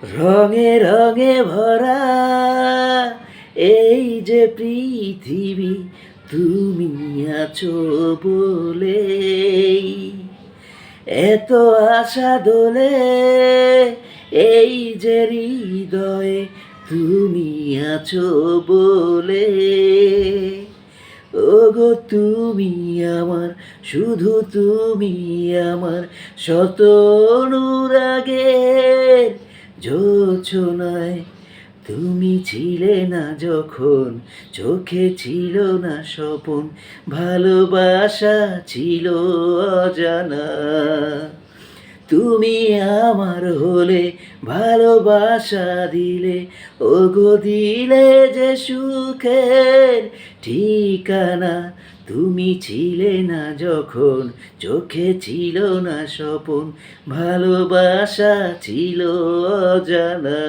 রঙে রঙে ভরা এই যে পৃথিবী, তুমি আছো বলেই এত আশা দোলে। এই যে হৃদয়ে তুমি আছো বলে, ওগো তুমি আমার, শুধু তুমি আমার, শত অনুরাগের জোছনায়। তুমি ছিলে না যখন, চোখে ছিল না স্বপন, ভালোবাসা ছিল অজানা। তুমি আমার হলে, ভালোবাসা দিলে, ওগো দিলে যে সুখের ঠিকানা। তুমি ছিলে না যখন, চোখে ছিল না স্বপন, ভালোবাসা ছিল অজানা।